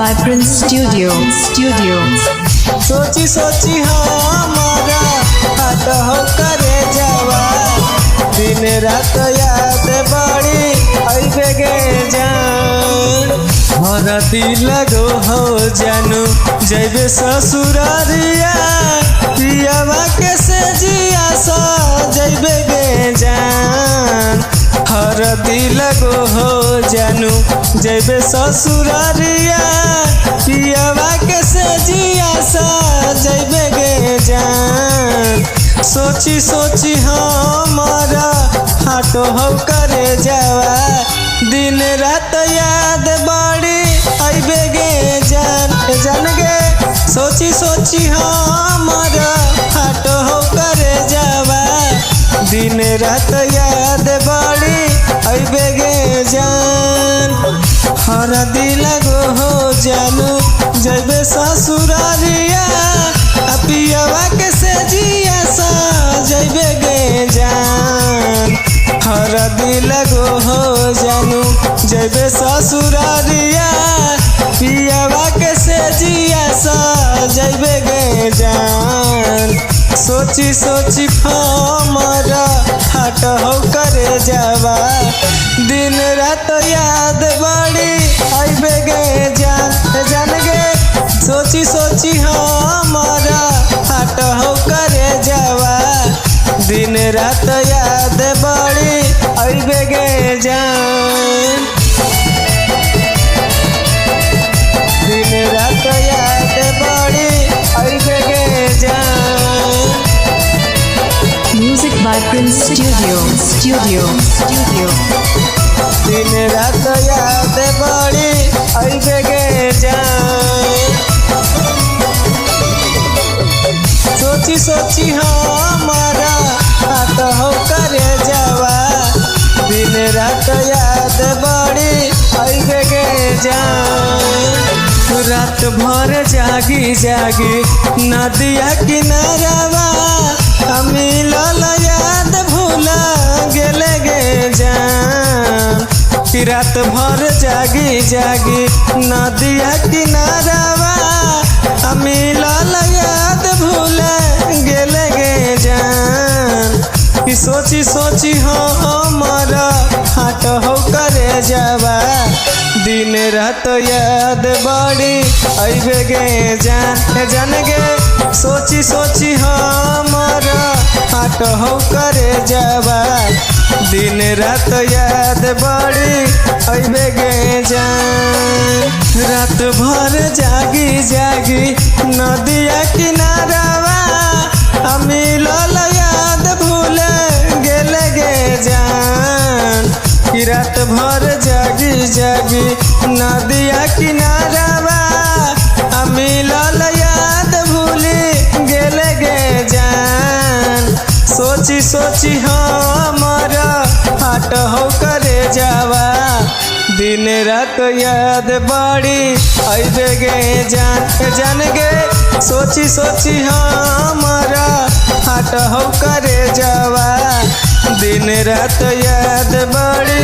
by Prince Studio. सोची सोची हमारा हाथ हो करे जावा दिन रात याद बड़ी अइबे गे जान हरा दिल लगो हो जानू जैबे ससुरारिया पियावा के से जिया सा जैबे गे जान हर दिल गो हो जानू जैबे ससुरारिया पियावा के से जिया सा जैबे गे जान सोची सोची हमारा हाटो हो करे जावा दिन रात याद बड़ी अइबे गे जान गे सोची सोची हमारा हाटो हो करे जावा दिन रात याद बड़ी अइबे गे जान हर दिल गो हो जानू जैबे ससुरारिया पियावा के से जिया सा जैबे गे जान हर दिल गो हो जानू जैबे ससुरारिया पियावा के से जिया सा जैबे गे जान सोची सोची हमारा हाट हो करे जावा दिन रात याद बड़ी अइबे गे जान गे सोची सोची हमारा हाट हो करे जावा दिन रात याद बड़ी अइबे गे जान दिन रात याद बड़ी अइबे गे जान Music by Prince Studio. दिन रात याद बड़ी अइबे गे जान सोची सोची हमारा हाथ हो करे जावा दिन रात याद बड़ी अइबे गे जान रात भर जागी नदिया किनारावा मिलल याद भूला गेले गे जान कि रात भर जागी नदिया किनारावा मिलल याद भूला गेले गे जान कि सोची सोची हमारा हाट हो करे जावा दिन रात याद बड़ी अइबे गे जान गे सोची सोची हमारा हाट हो करे जावा दिन रात याद बड़ी अइबे गे जान रात भर जागी नदिया किनारावा मिलल याद भूल गेले गे जान कि रात भर जागी नदिया किनारावा मिलल याद भूल गेले गे जान सोची सोची हमारा हाट हो करे जावा दिन रात याद बड़ी अइबे गे जान गे सोची सोची हमारा हाट हो करे जावा दिन रात याद बड़ी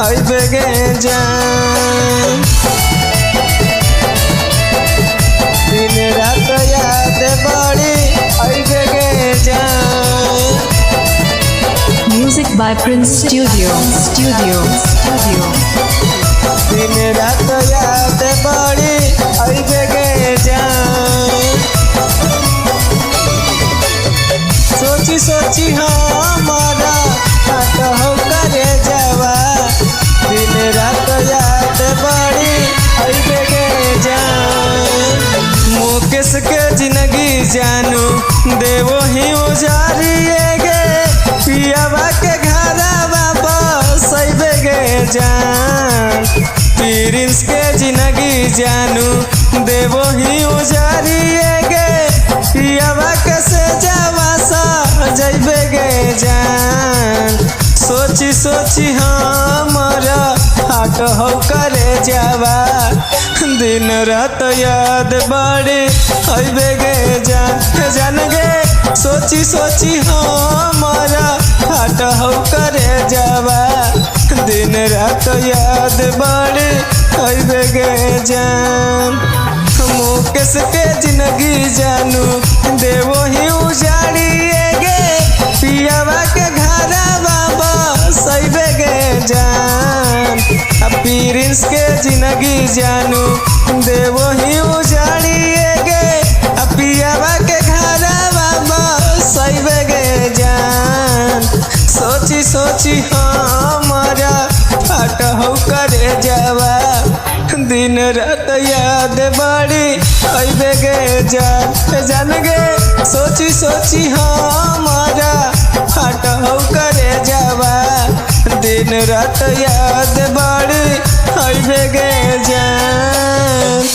अइबे गे जान दिन रात याद बड़ी अइबे गे जान Music by Prince Studio. दिन रात याद बड़ी अइबे गे जान सोची सोची हमारा हाट हो करे जावा दिन रात याद बड़ी अइबे गे जान मुकेश के जिंदगी जानू देवो ही उजारिए गे पियावा के घरवा बस अइबे गे जान प्रिंस के जिंदगी जानू देवो ही उजारिए गे पियावा के से जावा सा जइबे गे जान सोची सोची हमारा हाट हो करे जावा दिन रात याद बड़ी अइबे गे जान गे सोची सोची हमारा हाट हो करे जावा दिन रात याद बड़ी अइबे गे जान। मुकेश के जिंदगी जानू देवो ही उजाड़िए गे पियावा के घरा बाबा सैबे गे जान प्रिंस के जिंदगी जानू देवो ही उजाड़िए गे पियावा के घरा बाबा सैबे गे जान सोची सोची हमारा फाट हो करे जावा दिन रात याद बड़ी अबे गे जान गे सोची सोची हमारा फाट हो करे जावा दिन रात याद बड़ी अबे गे जान।